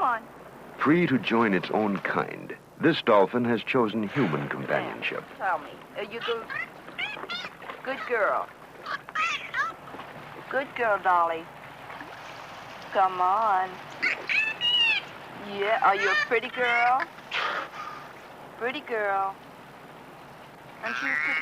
on. Free to join its own kind, this dolphin has chosen human companionship. Tell me, are you good? Good girl. Good girl, Dolly. Come on. Yeah, are you a pretty girl? Pretty girl. Aren't you a pretty...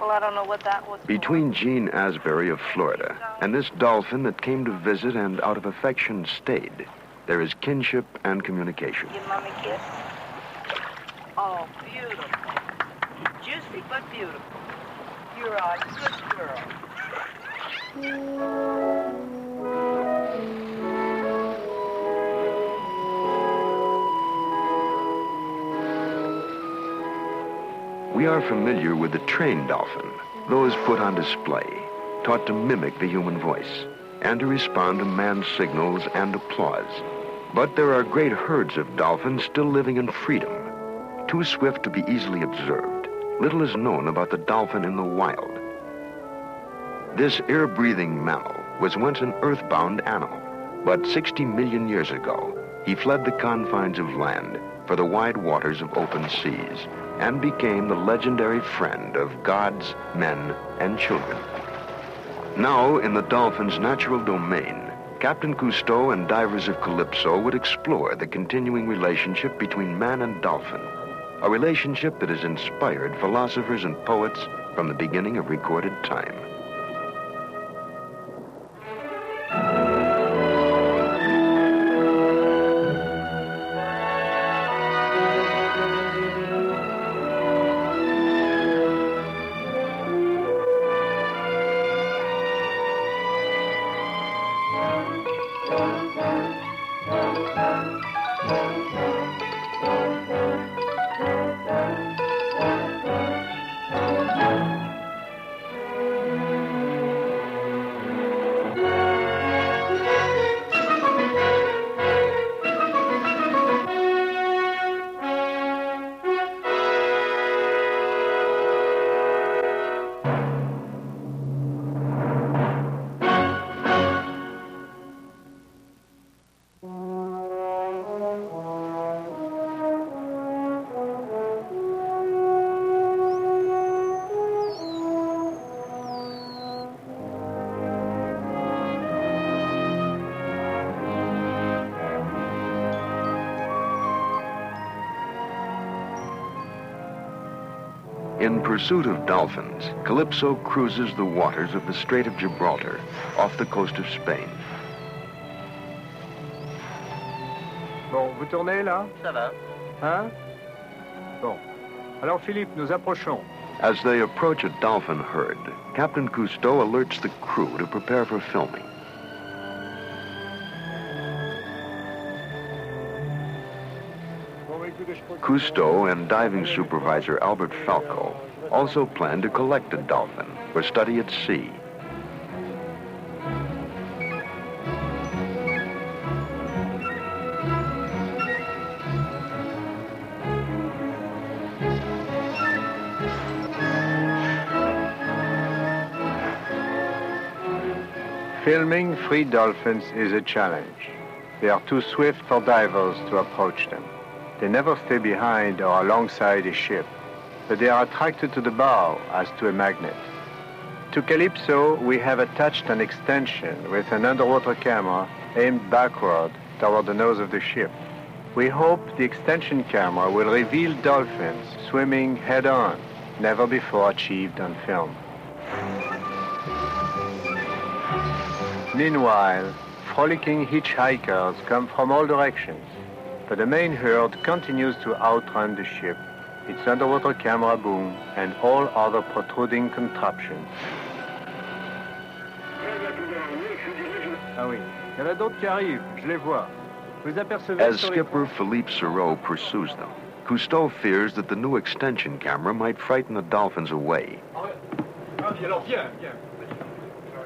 Well, I don't know what that was. Between Jean Asbury of Florida and this dolphin that came to visit and out of affection stayed, there is kinship and communication. Give Mommy a kiss. Oh, beautiful. Juicy but beautiful. You're a good girl. We are familiar with the trained dolphin, those put on display, taught to mimic the human voice and to respond to man's signals and applause. But there are great herds of dolphins still living in freedom, too swift to be easily observed. Little is known about the dolphin in the wild. This air-breathing mammal was once an earthbound animal, but 60 million years ago, he fled the confines of land for the wide waters of open seas and became the legendary friend of gods, men, and children. Now, in the dolphin's natural domain, Captain Cousteau and divers of Calypso would explore the continuing relationship between man and dolphin, a relationship that has inspired philosophers and poets from the beginning of recorded time. In pursuit of dolphins, Calypso cruises the waters of the Strait of Gibraltar off the coast of Spain. Bon, vous tournez là? Ça va. Hein? Bon. Alors Philippe, nous approchons. As they approach a dolphin herd, Captain Cousteau alerts the crew to prepare for filming. Cousteau and diving supervisor Albert Falco also plan to collect a dolphin for study at sea. Filming free dolphins is a challenge. They are too swift for divers to approach them. They never stay behind or alongside a ship, but they are attracted to the bow as to a magnet. To Calypso, we have attached an extension with an underwater camera aimed backward toward the nose of the ship. We hope the extension camera will reveal dolphins swimming head-on, never before achieved on film. Meanwhile, frolicking hitchhikers come from all directions, but the main herd continues to outrun the ship, its underwater camera boom, and all other protruding contraptions. Ah oui, il y en a d'autres qui arrivent, je les vois. Vous apercevez As skipper Philippe Sereau pursues them, Cousteau fears that the new extension camera might frighten the dolphins away.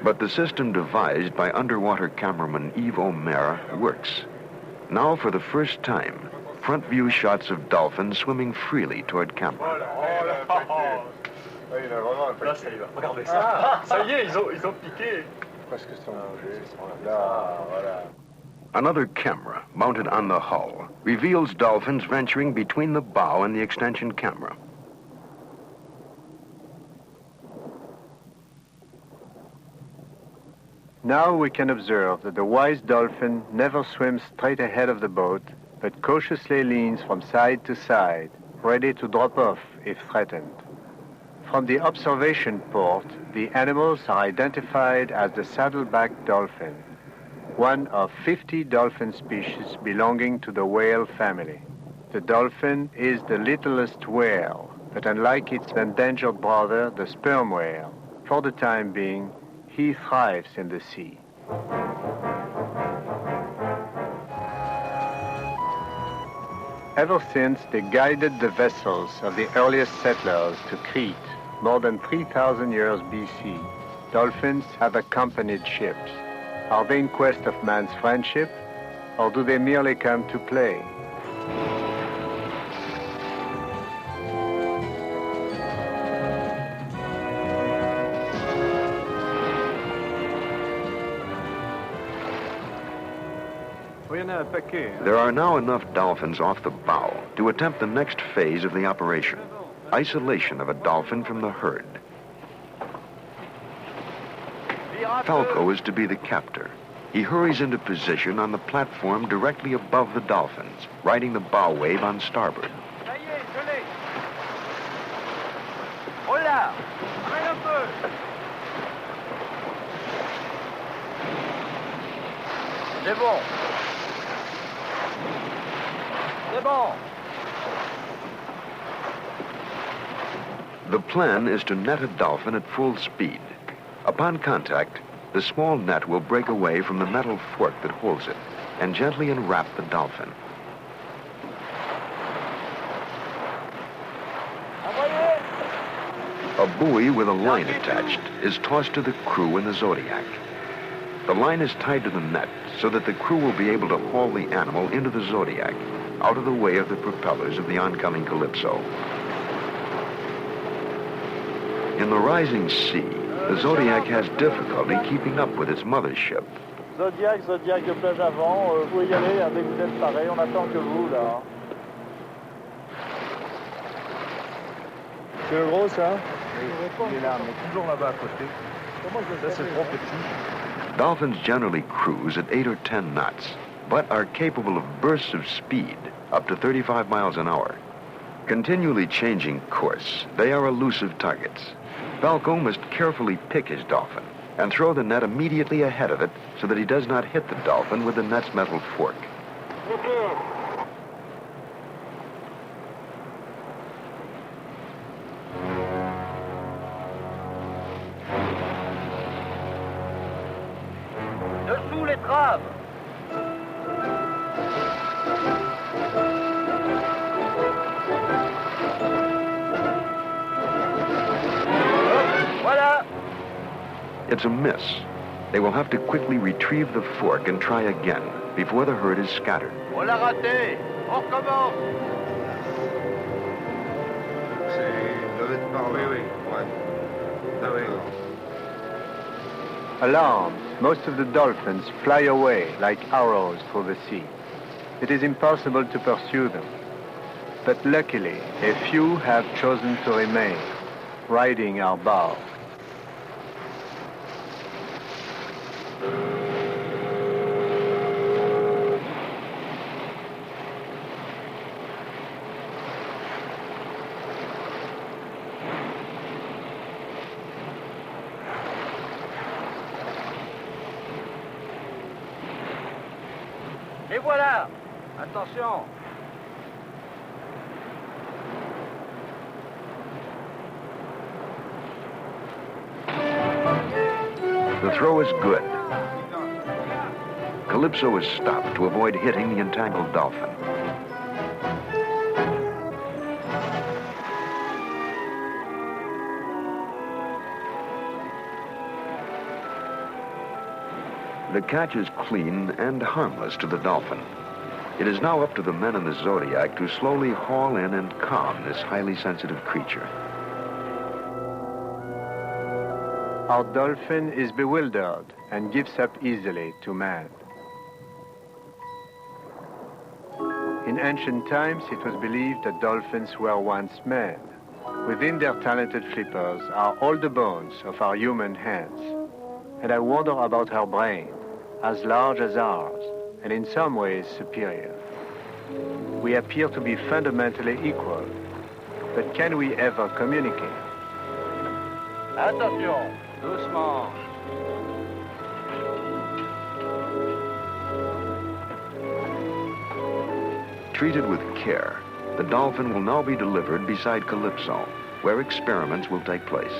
But the system devised by underwater cameraman Yves Omer works. Now, for the first time, front view shots of dolphins swimming freely toward camera. vraiment un Là, ça y va. Regardez ça. Ça y est, ils ont piqué. Presque sans bouger. Là, voilà. Another camera, mounted on the hull, reveals dolphins venturing between the bow and the extension camera. Now we can observe that the wise dolphin never swims straight ahead of the boat, but cautiously leans from side to side, ready to drop off if threatened. From the observation port, the animals are identified as the saddleback dolphin, one of 50 dolphin species belonging to the whale family. The dolphin is the littlest whale, but unlike its endangered brother, the sperm whale, for the time being, he thrives in the sea. Ever since they guided the vessels of the earliest settlers to Crete, more than 3,000 years BC, dolphins have accompanied ships. Are they in quest of man's friendship, or do they merely come to play? There are now enough dolphins off the bow to attempt the next phase of the operation, isolation of a dolphin from the herd. Falco is to be the captor. He hurries into position on the platform directly above the dolphins, riding the bow wave on starboard. Ça y est, je l'ai. Hola, amène un peu. C'est bon. C'est bon. The plan is to net a dolphin at full speed. Upon contact, the small net will break away from the metal fork that holds it and gently enwrap the dolphin. A buoy with a line attached is tossed to the crew in the Zodiac. The line is tied to the net so that the crew will be able to haul the animal into the Zodiac, out of the way of the propellers of the oncoming Calypso. In the rising sea, the Zodiac has difficulty keeping up with its mothership. Zodiac de plage avant, vous pouvez y aller dès que vous êtes paré, on attend que vous là. C'est gros ça? Il est là, mais toujours là-bas à côté. Ça c'est trop petit. Dolphins generally cruise at 8 or 10 knots, but are capable of bursts of speed up to 35 miles an hour. Continually changing course, they are elusive targets. Falco must carefully pick his dolphin and throw the net immediately ahead of it so that he does not hit the dolphin with the net's metal fork. Dessous les traves. Voilà. It's a miss. They will have to quickly retrieve the fork and try again before the herd is scattered. On l'a raté. On recommence. Ils doivent être par là. Oui, oui. Ouais. D'accord. Alarmed, most of the dolphins fly away like arrows through the sea. It is impossible to pursue them. But luckily, a few have chosen to remain, riding our bow. Et voilà. Attention. The throw is good. Calypso is stopped to avoid hitting the entangled dolphin. The catch is clean and harmless to the dolphin. It is now up to the men in the Zodiac to slowly haul in and calm this highly sensitive creature. Our dolphin is bewildered and gives up easily to man. In ancient times, it was believed that dolphins were once men. Within their talented flippers are all the bones of our human hands. And I wonder about her brain, as large as ours, and in some ways superior. We appear to be fundamentally equal, but can we ever communicate? Attention, doucement. Treated with care, the dolphin will now be delivered beside Calypso, where experiments will take place.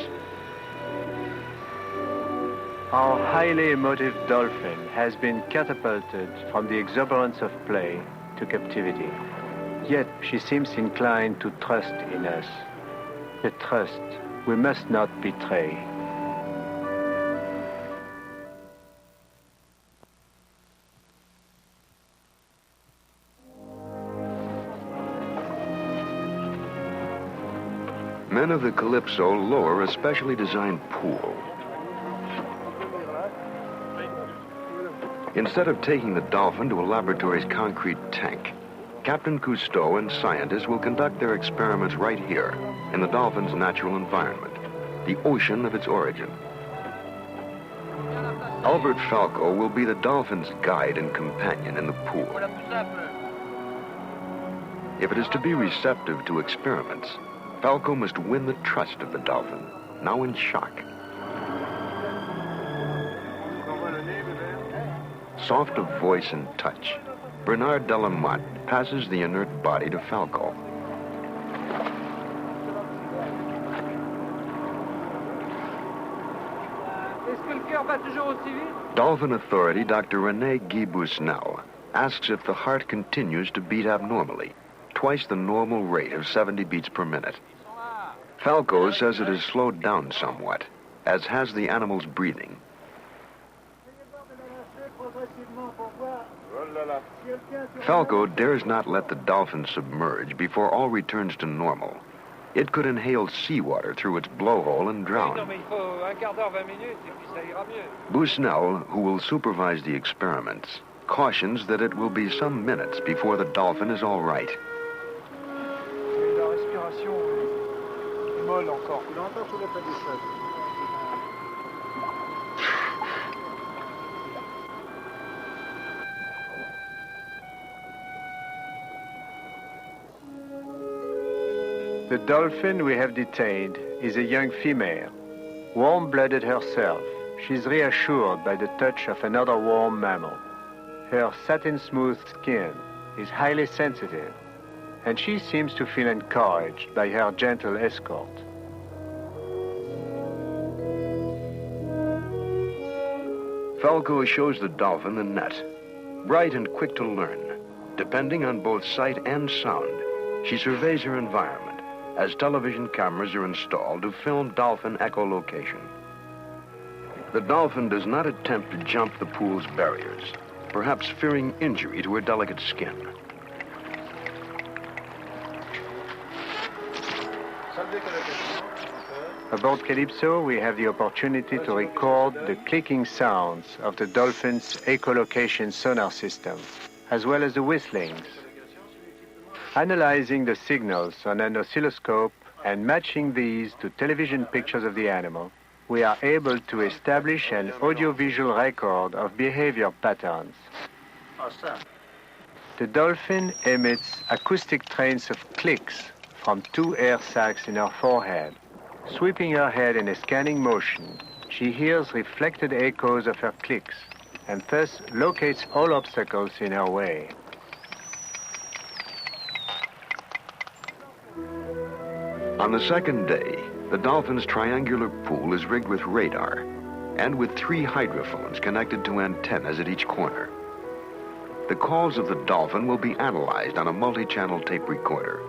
Our highly emotive dolphin has been catapulted from the exuberance of play to captivity. Yet she seems inclined to trust in us. The trust we must not betray. Men of the Calypso lower a specially designed pool. Instead of taking the dolphin to a laboratory's concrete tank, Captain Cousteau and scientists will conduct their experiments right here, in the dolphin's natural environment, the ocean of its origin. Albert Falco will be the dolphin's guide and companion in the pool. If it is to be receptive to experiments, Falco must win the trust of the dolphin, now in shock. Soft of voice and touch, Bernard Delamotte passes the inert body to Falco. Dolphin authority Dr. René Guy Busnel asks if the heart continues to beat abnormally, twice the normal rate of 70 beats per minute. Falco says it has slowed down somewhat, as has the animal's breathing. Falco dares not let the dolphin submerge before all returns to normal. It could inhale seawater through its blowhole and drown. Busnel, who will supervise the experiments, cautions that it will be some minutes before the dolphin is all right. The dolphin we have detained is a young female, warm-blooded herself. She's reassured by the touch of another warm mammal. Her satin-smooth skin is highly sensitive, and she seems to feel encouraged by her gentle escort. Falco shows the dolphin the net, bright and quick to learn. Depending on both sight and sound, she surveys her environment as television cameras are installed to film dolphin echolocation. The dolphin does not attempt to jump the pool's barriers, perhaps fearing injury to her delicate skin. Aboard Calypso, we have the opportunity to record the clicking sounds of the dolphin's echolocation sonar system, as well as the whistlings. Analyzing the signals on an oscilloscope and matching these to television pictures of the animal, we are able to establish an audiovisual record of behavior patterns. The dolphin emits acoustic trains of clicks from two air sacs in her forehead. Sweeping her head in a scanning motion, she hears reflected echoes of her clicks and thus locates all obstacles in her way. On the second day, the dolphin's triangular pool is rigged with radar and with 3 hydrophones connected to antennas at each corner. The calls of the dolphin will be analyzed on a multi-channel tape recorder.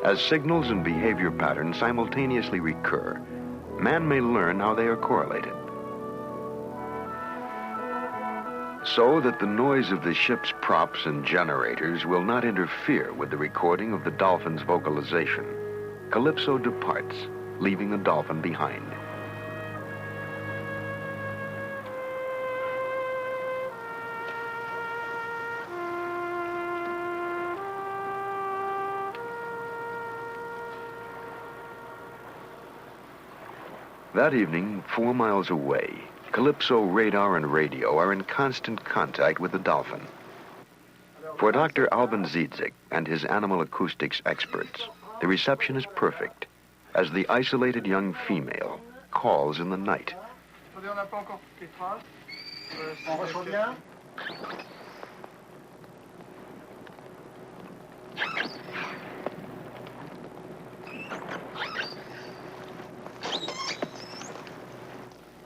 As signals and behavior patterns simultaneously recur, man may learn how they are correlated. So that the noise of the ship's props and generators will not interfere with the recording of the dolphin's vocalization, Calypso departs, leaving the dolphin behind. That evening, 4 miles away, Calypso radar and radio are in constant contact with the dolphin. For Dr. Alban Ziedzik and his animal acoustics experts, the reception is perfect as the isolated young female calls in the night.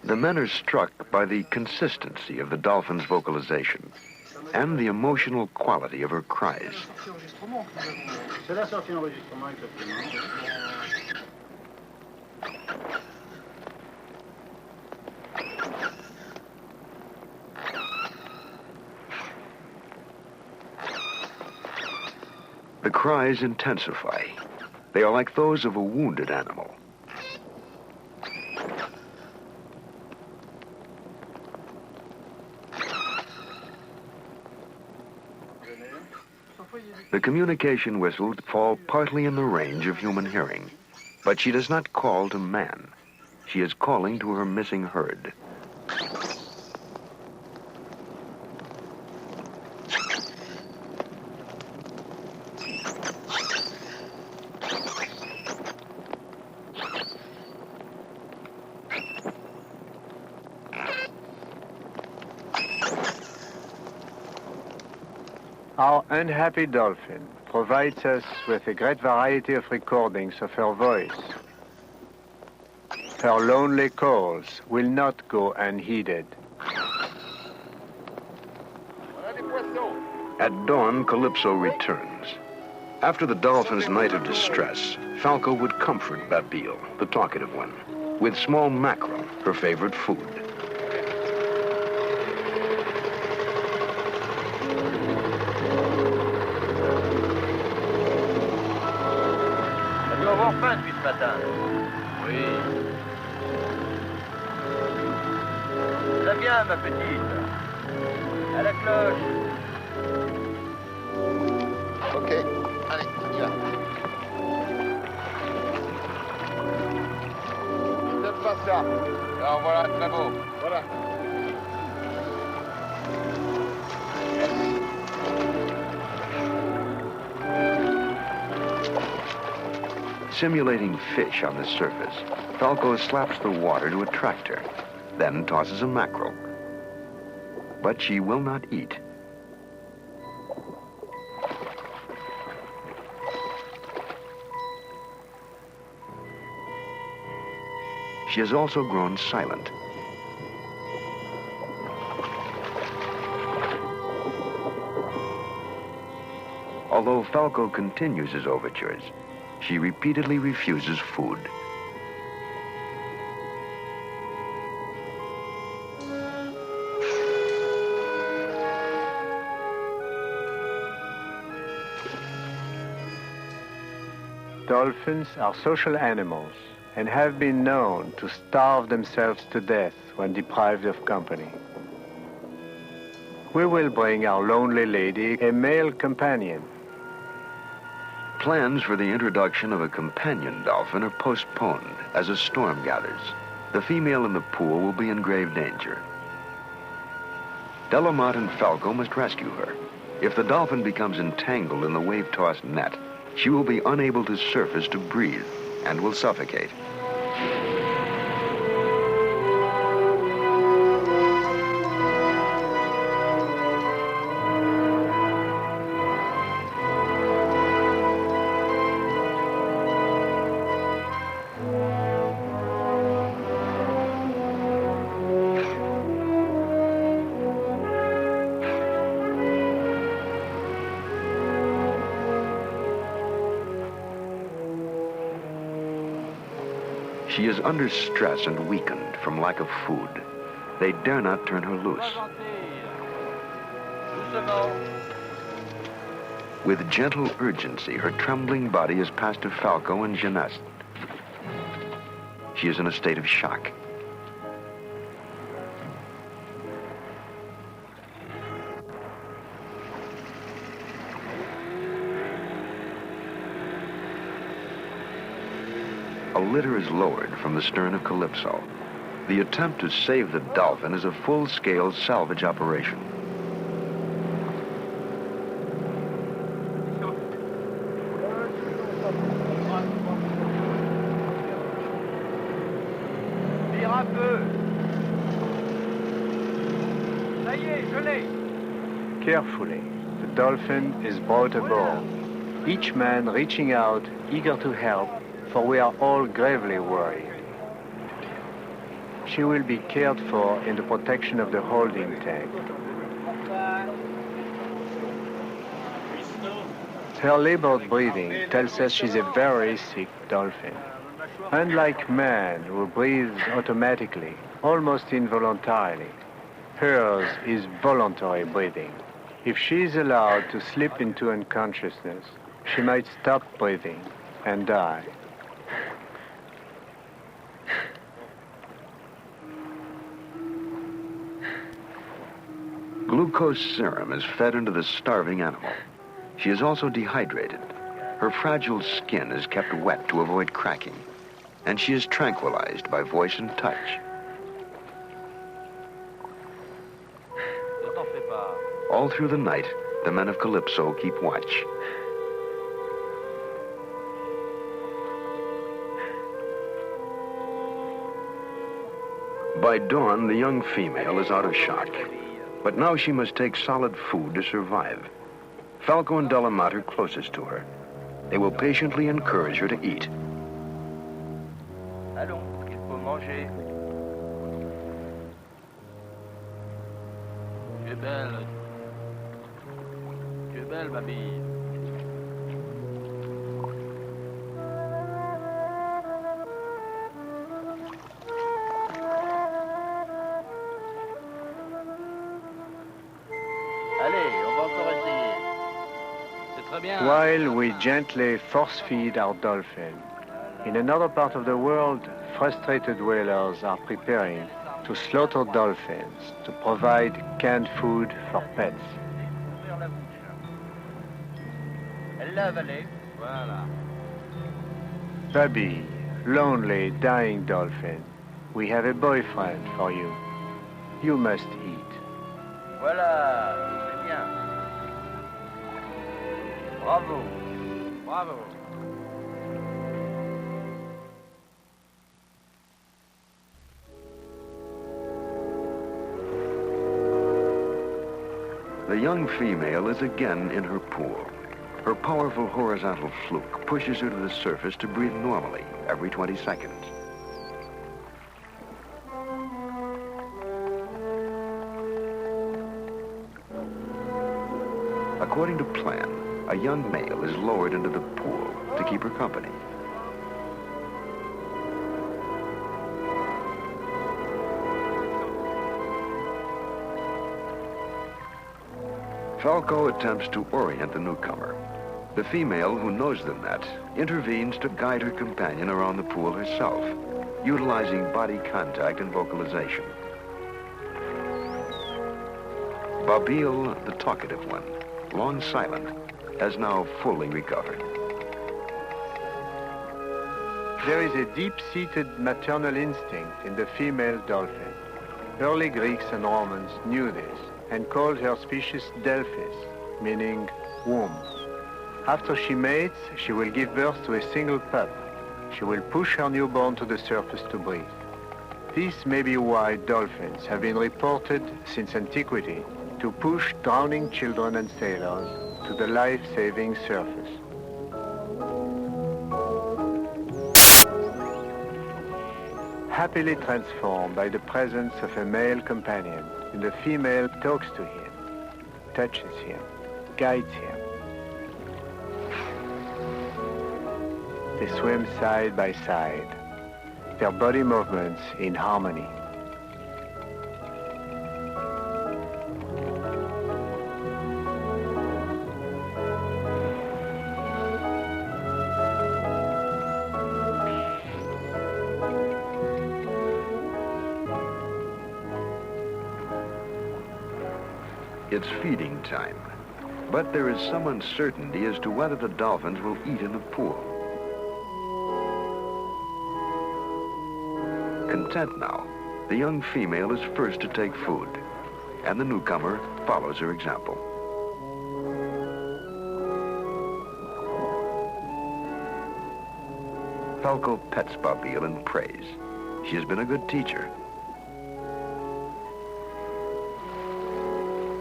The men are struck by the consistency of the dolphin's vocalization and the emotional quality of her cries. The cries intensify. They are like those of a wounded animal. The communication whistles fall partly in the range of human hearing, but she does not call to man. She is calling to her missing herd. Our unhappy dolphin provides us with a great variety of recordings of her voice. Her lonely calls will not go unheeded. At dawn, Calypso returns. After the dolphin's night of distress, Falco would comfort Babille, the talkative one, with small mackerel, her favorite food. Tu dois avoir faim depuis ce matin. Oui. Très bien, ma petite. À la cloche. Ok, allez, on y va. Peut-être pas ça. Alors voilà, très beau. Voilà. Simulating fish on the surface, Falco slaps the water to attract her, then tosses a mackerel. But she will not eat. She has also grown silent. Although Falco continues his overtures, she repeatedly refuses food. Dolphins are social animals and have been known to starve themselves to death when deprived of company. We will bring our lonely lady a male companion. Plans for the introduction of a companion dolphin are postponed as a storm gathers. The female in the pool will be in grave danger. Delamont and Falco must rescue her. If the dolphin becomes entangled in the wave-tossed net, she will be unable to surface to breathe and will suffocate. She is under stress and weakened from lack of food. They dare not turn her loose. With gentle urgency, her trembling body is passed to Falco and Jeunesse. She is in a state of shock. litter is lowered from the stern of Calypso. The attempt to save the dolphin is a full-scale salvage operation. Carefully, the dolphin is brought aboard, each man reaching out, eager to help, for we are all gravely worried. She will be cared for in the protection of the holding tank. Her labored breathing tells us she's a very sick dolphin. Unlike man, who breathes automatically, almost involuntarily, hers is voluntary breathing. If she is allowed to slip into unconsciousness, she might stop breathing and die. Glucose serum is fed into the starving animal. She is also dehydrated. Her fragile skin is kept wet to avoid cracking, and she is tranquilized by voice and touch. All through the night, the men of Calypso keep watch. By dawn, the young female is out of shock. But now she must take solid food to survive. Falco and Delamotte are closest to her. They will patiently encourage her to eat. Allons, il faut manger. Tu es belle. Tu es belle, ma bille. While we gently force-feed our dolphin, in another part of the world, frustrated whalers are preparing to slaughter dolphins to provide canned food for pets. Bubby, lonely, dying dolphin, we have a boyfriend for you. You must eat. Voilà, c'est bien. Bravo, bravo. The young female is again in her pool. Her powerful horizontal fluke pushes her to the surface to breathe normally every 20 seconds. According to plan, a young male is lowered into the pool to keep her company. Falco attempts to orient the newcomer. The female, who knows the net, intervenes to guide her companion around the pool herself, utilizing body contact and vocalization. Babille, the talkative one, long silent, has now fully recovered. There is a deep-seated maternal instinct in the female dolphin. Early Greeks and Romans knew this and called her species Delphis, meaning womb. After she mates, she will give birth to a single pup. She will push her newborn to the surface to breathe. This may be why dolphins have been reported since antiquity to push drowning children and sailors to the life-saving surface. Happily transformed by the presence of a male companion, the female talks to him, touches him, guides him. They swim side by side, their body movements in harmony. It's feeding time, but there is some uncertainty as to whether the dolphins will eat in the pool. Content now, the young female is first to take food, and the newcomer follows her example. Falco pets Babille and prays. She has been a good teacher.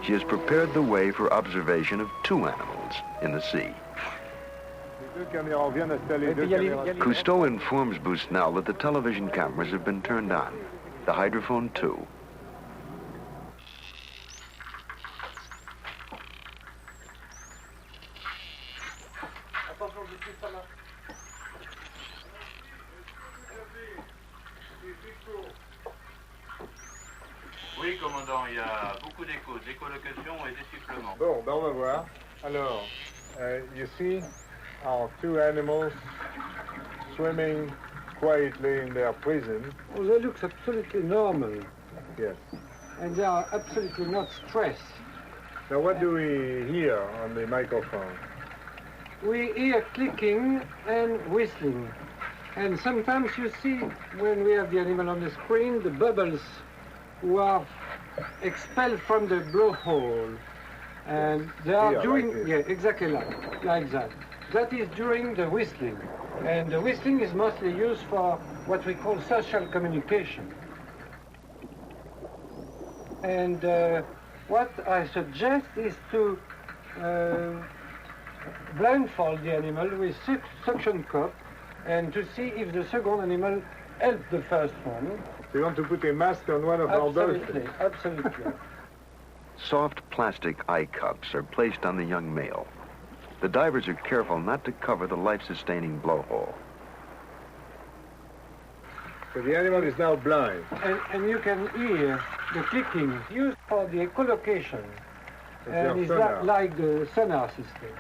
She has prepared the way for observation of two animals in the sea. Cousteau informs Busnel that the television cameras have been turned on, the hydrophone too. Oui, commandant, il y a beaucoup d'échos, d'écholocation et d'essoufflement. Bon, ben on va voir. Alors, you see our two animals swimming quietly in their prison. Oh, they look absolutely normal. Yes. And they are absolutely not stressed. Now what do we hear on the microphone? We hear clicking and whistling. And sometimes you see, when we have the animal on the screen, the bubbles who are expelled from the blowhole. And they are during, yeah, exactly like that. That is during the whistling. And the whistling is mostly used for what we call social communication. And what I suggest is to blindfold the animal with suction cup and to see if the second animal helped the first one. So you want to put a mask on one of our dolphins? Absolutely. Soft plastic eye cups are placed on the young male. The divers are careful not to cover the life-sustaining blowhole. So the animal is now blind. And you can hear the clicking used for the echolocation. And it's like the sonar system.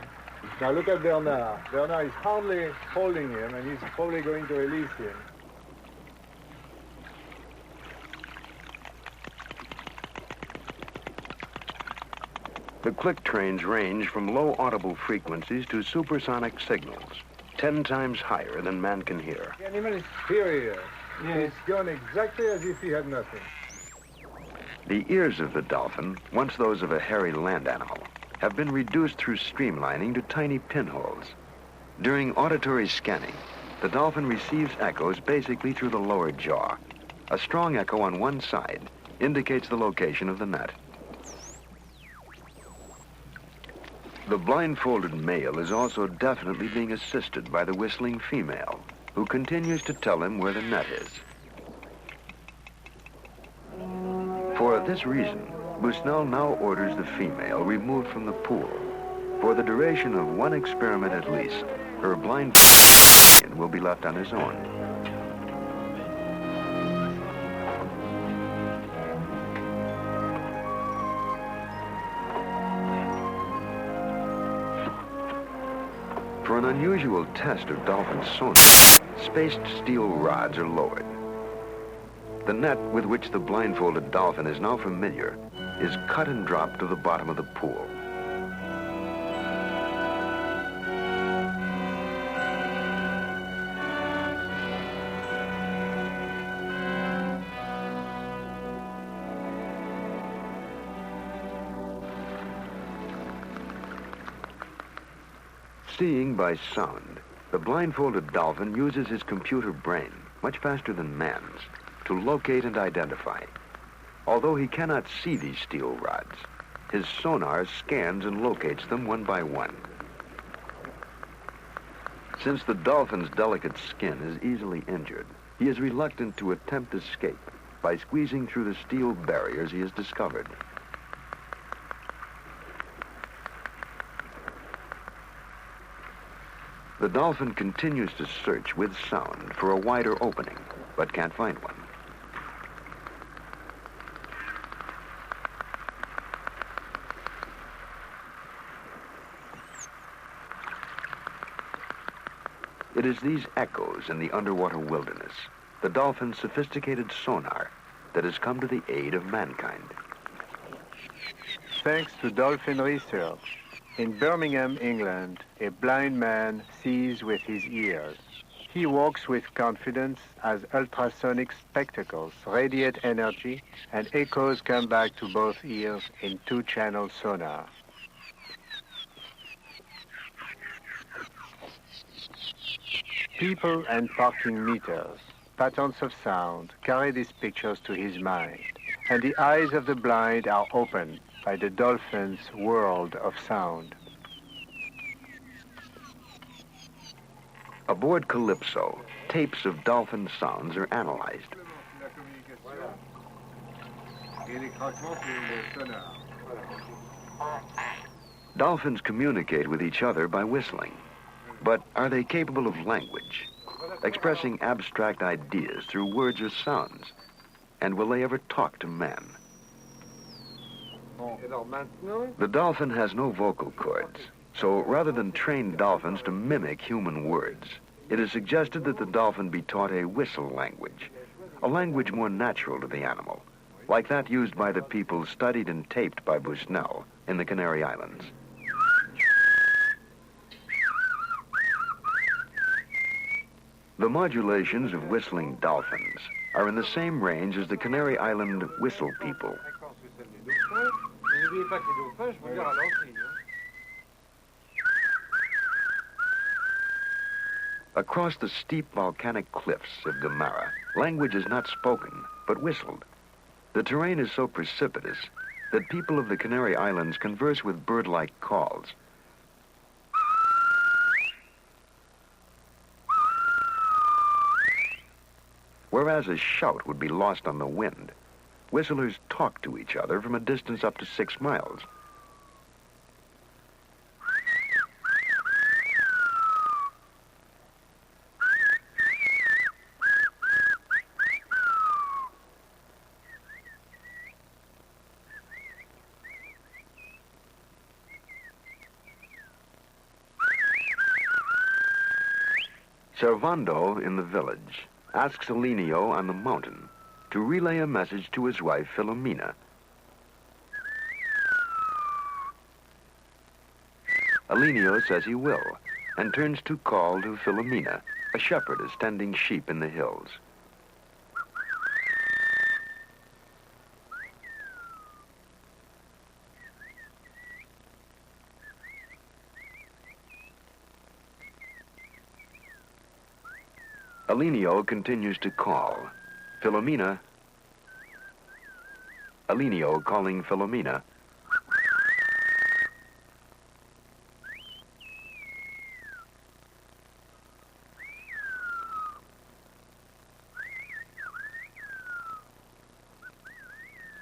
Now look at Bernard. Bernard is hardly holding him, and he's probably going to release him. The click trains range from low audible frequencies to supersonic signals, 10 times higher than man can hear. The animal is superior. Yes. It's gone exactly as if he had nothing. The ears of the dolphin, once those of a hairy land animal, have been reduced through streamlining to tiny pinholes. During auditory scanning, the dolphin receives echoes basically through the lower jaw. A strong echo on one side indicates the location of the net. The blindfolded male is also definitely being assisted by the whistling female, who continues to tell him where the net is. For this reason, Busnel now orders the female removed from the pool. For the duration of one experiment at least, her blind will be left on his own. For an unusual test of dolphin sonar, spaced steel rods are lowered. The net with which the blindfolded dolphin is now familiar is cut and dropped to the bottom of the pool. Seeing by sound, the blindfolded dolphin uses his computer brain, much faster than man's, to locate and identify. Although he cannot see these steel rods, his sonar scans and locates them one by one. Since the dolphin's delicate skin is easily injured, he is reluctant to attempt escape by squeezing through the steel barriers he has discovered. The dolphin continues to search with sound for a wider opening, but can't find one. It is these echoes in the underwater wilderness, the dolphin's sophisticated sonar, that has come to the aid of mankind. Thanks to dolphin research, in Birmingham, England, a blind man sees with his ears. He walks with confidence as ultrasonic spectacles radiate energy and echoes come back to both ears in two-channel sonar. People and parking meters, patterns of sound carry these pictures to his mind, and the eyes of the blind are opened by the dolphin's world of sound. Aboard Calypso, tapes of dolphin sounds are analyzed. Dolphins communicate with each other by whistling. But are they capable of language, expressing abstract ideas through words or sounds? And will they ever talk to man? The dolphin has no vocal cords, so rather than train dolphins to mimic human words, it is suggested that the dolphin be taught a whistle language, a language more natural to the animal, like that used by the people studied and taped by Bushnell in the Canary Islands. The modulations of whistling dolphins are in the same range as the Canary Island whistle people. Across the steep volcanic cliffs of Gomara, language is not spoken, but whistled. The terrain is so precipitous that people of the Canary Islands converse with bird-like calls. Whereas a shout would be lost on the wind, whistlers talk to each other from a distance up to 6 miles. Servando in the village asks Alineo on the mountain to relay a message to his wife, Philomena. Alineo says he will, and turns to call to Philomena, a shepherdess tending sheep in the hills. Alineo continues to call. Alineo calling Philomena.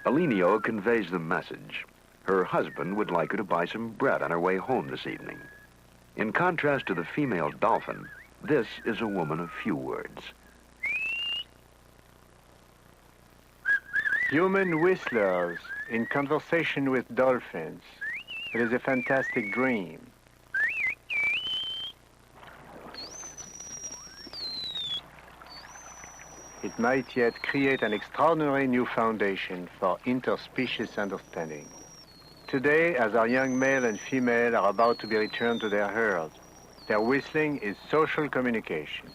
Alineo conveys the message. Her husband would like her to buy some bread on her way home this evening. In contrast to the female dolphin, this is a woman of few words. Human whistlers in conversation with dolphins. It is a fantastic dream. It might yet create an extraordinary new foundation for interspecies understanding. Today, as our young male and female are about to be returned to their herd, their whistling is social communication.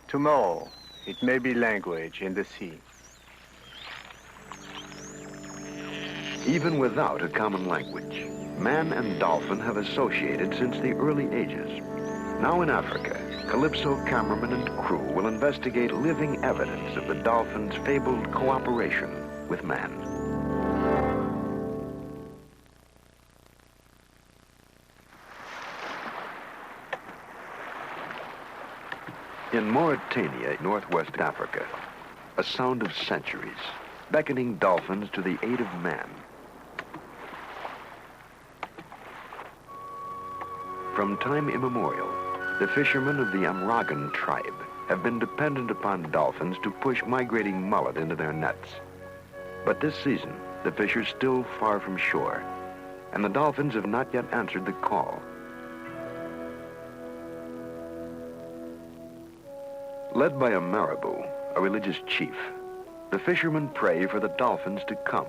Tomorrow, it may be language in the sea. Even without a common language, man and dolphin have associated since the early ages. Now in Africa, Calypso cameraman and crew will investigate living evidence of the dolphin's fabled cooperation with man. In Mauritania, northwest Africa, a sound of centuries, beckoning dolphins to the aid of man. From time immemorial, the fishermen of the Amragan tribe have been dependent upon dolphins to push migrating mullet into their nets. But this season, the fish are still far from shore, and the dolphins have not yet answered the call. Led by a marabou, a religious chief, the fishermen pray for the dolphins to come.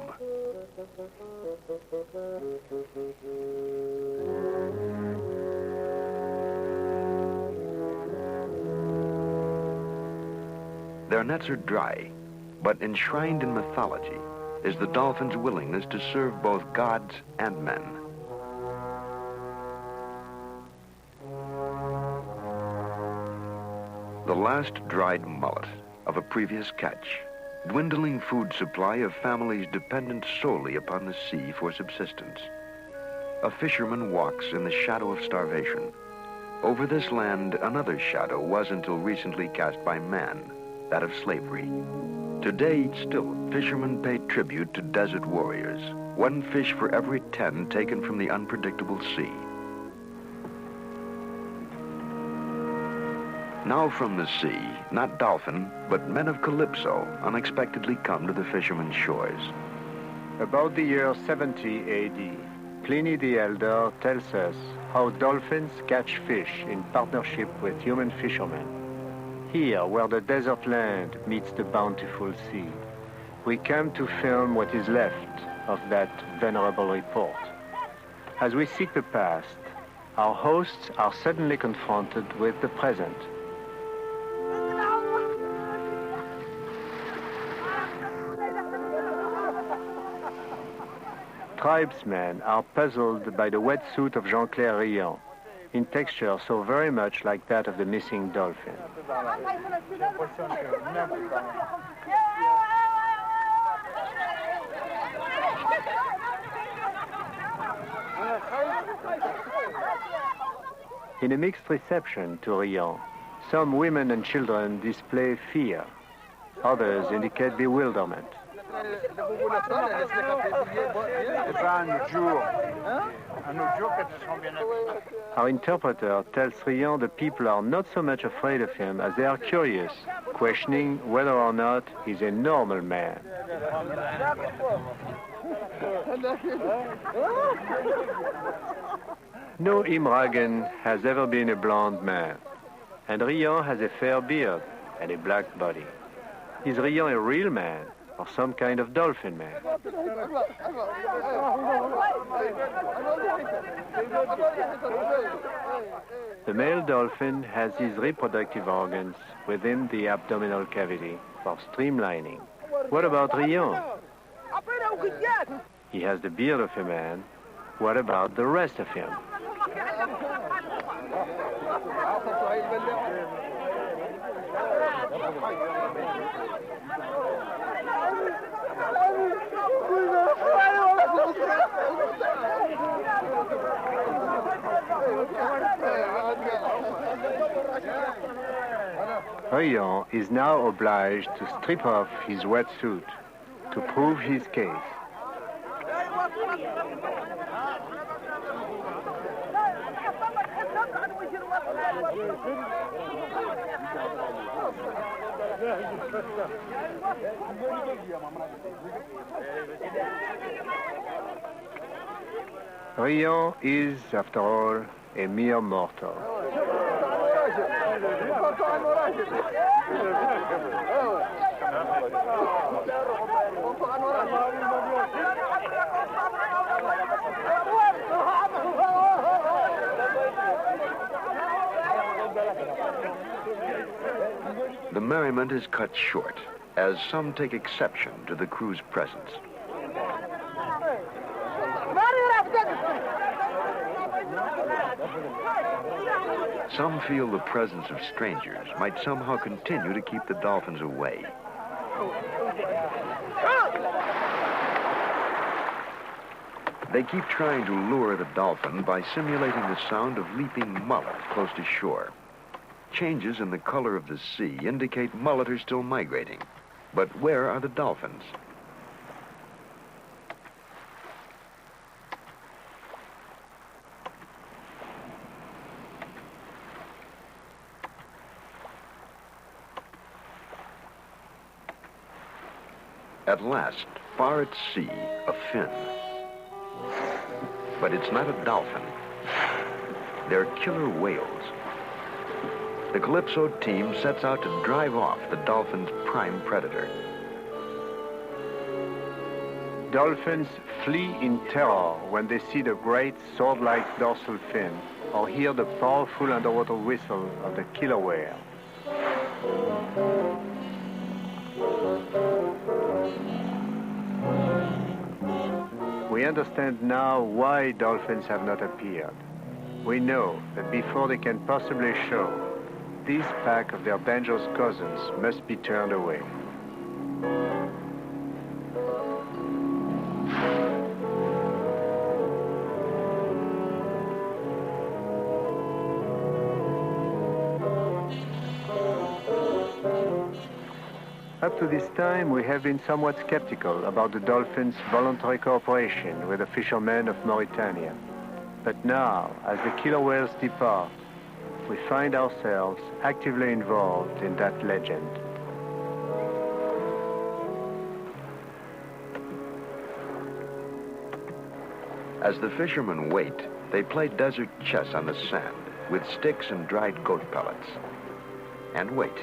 Their nets are dry, but enshrined in mythology is the dolphin's willingness to serve both gods and men. The last dried mullet of a previous catch, dwindling food supply of families dependent solely upon the sea for subsistence. A fisherman walks in the shadow of starvation. Over this land, another shadow was until recently cast by man, that of slavery. Today, still, fishermen pay tribute to desert warriors, one fish for every 10 taken from the unpredictable sea. Now from the sea, not dolphin, but men of Calypso unexpectedly come to the fishermen's shores. About the year 70 AD, Pliny the Elder tells us how dolphins catch fish in partnership with human fishermen. Here, where the desert land meets the bountiful sea, we come to film what is left of that venerable report. As we seek the past, our hosts are suddenly confronted with the present. Tribesmen are puzzled by the wetsuit of Jean-Claire Riant, in texture so very much like that of the missing dolphin. In a mixed reception to Riant, some women and children display fear. Others indicate bewilderment. Our interpreter tells Riant the people are not so much afraid of him as they are curious, questioning whether or not he's a normal man. No Imragen has ever been a blonde man, and Riant has a fair beard and a black body. Is Riant a real man or some kind of dolphin man? The male dolphin has his reproductive organs within the abdominal cavity for streamlining. What about Riant? He has the beard of a man. What about the rest of him? Riant is now obliged to strip off his wetsuit to prove his case. Riant is, after all, a mere mortal. The merriment is cut short, as some take exception to the crew's presence. Some feel the presence of strangers might somehow continue to keep the dolphins away. They keep trying to lure the dolphin by simulating the sound of leaping mullet close to shore. Changes in the color of the sea indicate mullet are still migrating. But where are the dolphins? At last, far at sea, a fin. But it's not a dolphin. They're killer whales. The Calypso team sets out to drive off the dolphin's prime predator. Dolphins flee in terror when they see the great sword-like dorsal fin or hear the powerful underwater whistle of the killer whale. understand now why dolphins have not appeared. We know that before they can possibly show, this pack of their dangerous cousins must be turned away. Up to this time, we have been somewhat skeptical about the dolphins' voluntary cooperation with the fishermen of Mauritania. But now, as the killer whales depart, we find ourselves actively involved in that legend. As the fishermen wait, they play desert chess on the sand with sticks and dried goat pellets. And wait.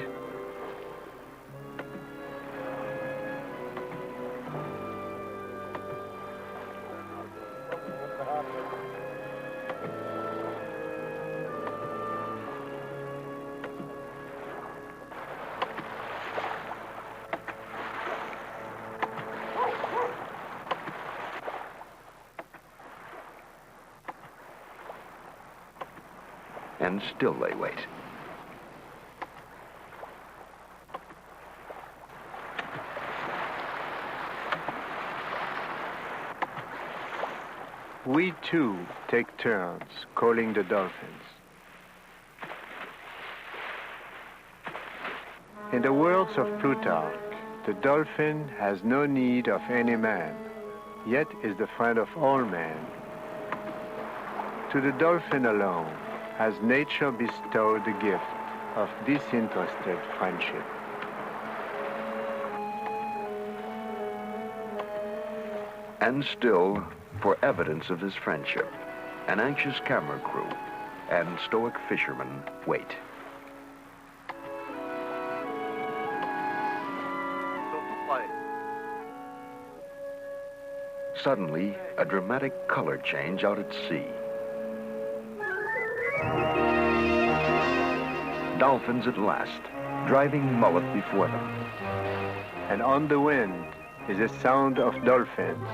And still they wait. We too take turns calling the dolphins. In the words of Plutarch, the dolphin has no need of any man, yet is the friend of all men. To the dolphin alone has nature bestowed the gift of disinterested friendship. And still, for evidence of this friendship, an anxious camera crew and stoic fishermen wait. Suddenly, a dramatic color change out at sea. Dolphins at last, driving mullet before them. And on the wind is the sound of dolphins.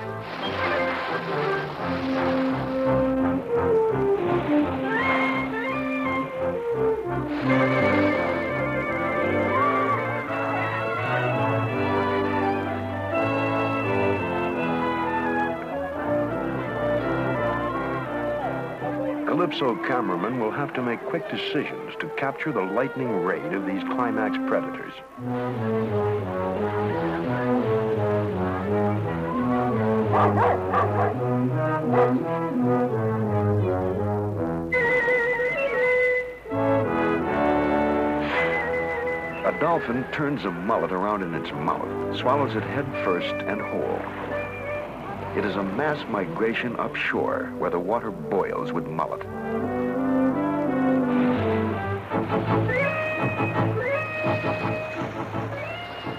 Calypso cameramen will have to make quick decisions to capture the lightning raid of these climax predators. A dolphin turns a mullet around in its mouth, swallows it head first and whole. It is a mass migration upshore where the water boils with mullet.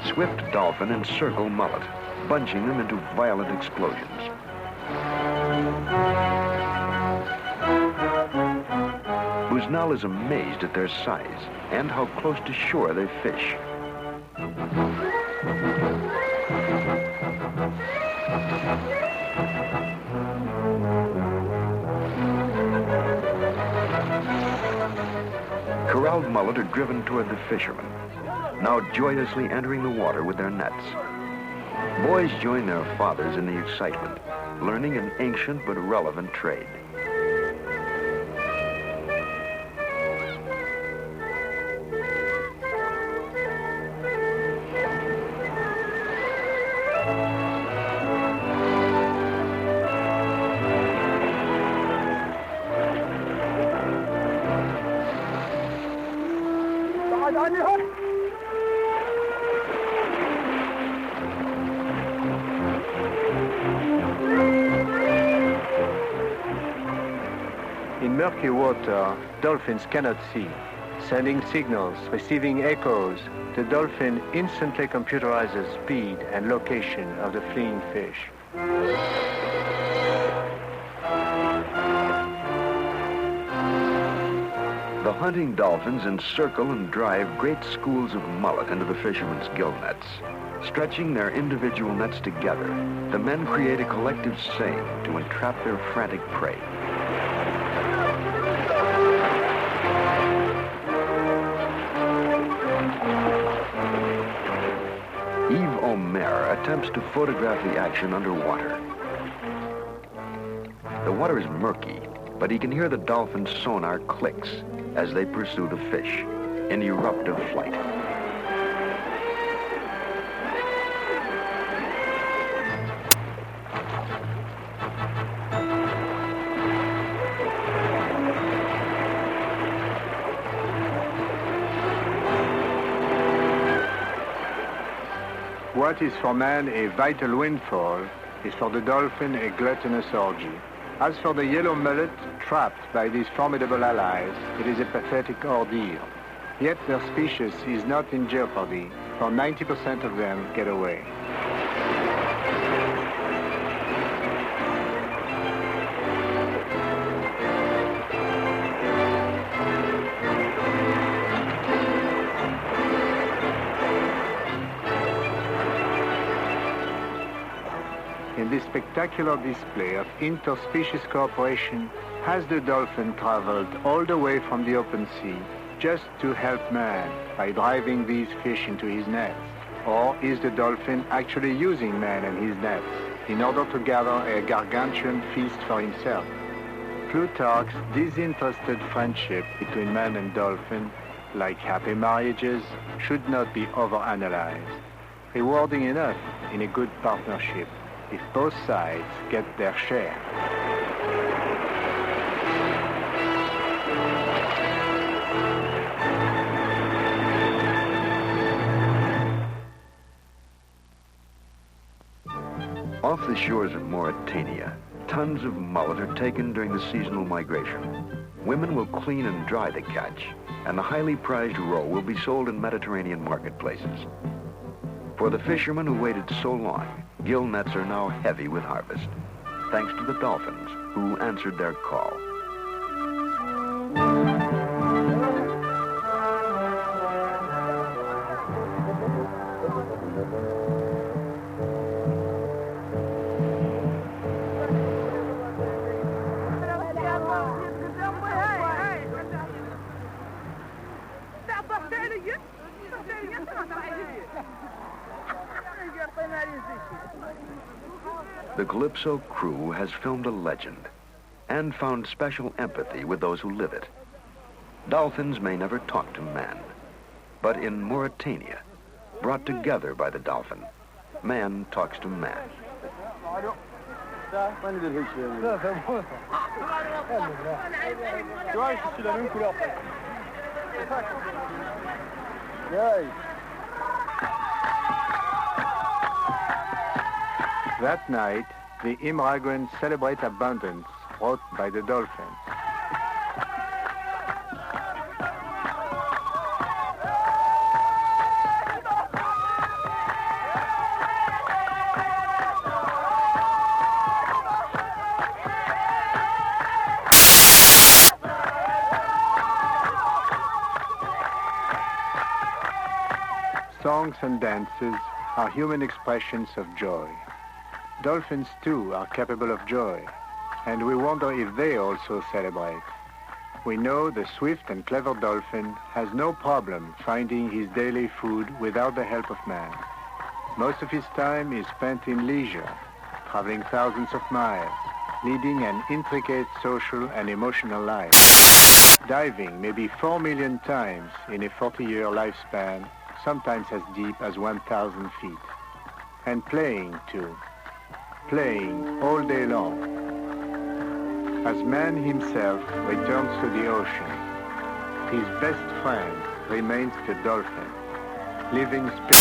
Swift dolphin encircle mullet, bunching them into violent explosions. Busnel is amazed at their size and how close to shore they fish. Corralled mullet are driven toward the fishermen, now joyously entering the water with their nets. Boys join their fathers in the excitement, learning an ancient but relevant trade. In murky water, dolphins cannot see. Sending signals, receiving echoes, the dolphin instantly computerizes speed and location of the fleeing fish. The hunting dolphins encircle and drive great schools of mullet into the fishermen's gill nets. Stretching their individual nets together, the men create a collective seine to entrap their frantic prey. Yves Omer attempts to photograph the action underwater. The water is murky, but he can hear the dolphin's sonar clicks as they pursue the fish in eruptive flight. What is for man a vital windfall is for the dolphin a gluttonous orgy. As for the yellow mullet, trapped by these formidable allies, it is a pathetic ordeal. Yet their species is not in jeopardy, for 90% of them get away. In this spectacular display of interspecies cooperation, has the dolphin traveled all the way from the open sea just to help man by driving these fish into his nets? Or is the dolphin actually using man and his nets in order to gather a gargantuan feast for himself? Plutarch's disinterested friendship between man and dolphin, like happy marriages, should not be overanalyzed. Rewarding enough in a good partnership if both sides get their share. Off the shores of Mauritania, tons of mullet are taken during the seasonal migration. Women will clean and dry the catch, and the highly prized roe will be sold in Mediterranean marketplaces. For the fishermen who waited so long, gill nets are now heavy with harvest, thanks to the dolphins who answered their call. The Calypso crew has filmed a legend and found special empathy with those who live it. Dolphins may never talk to man, but in Mauritania, brought together by the dolphin, man talks to man. That night, the immigrants celebrate abundance brought by the dolphins. Songs and dances are human expressions of joy. Dolphins, too, are capable of joy, and we wonder if they also celebrate. We know the swift and clever dolphin has no problem finding his daily food without the help of man. Most of his time is spent in leisure, traveling thousands of miles, leading an intricate social and emotional life. Diving maybe 4 million times in a 40-year lifespan, sometimes as deep as 1,000 feet. And playing, too. Playing all day long. As man himself returns to the ocean, his best friend remains the dolphin, living spirit.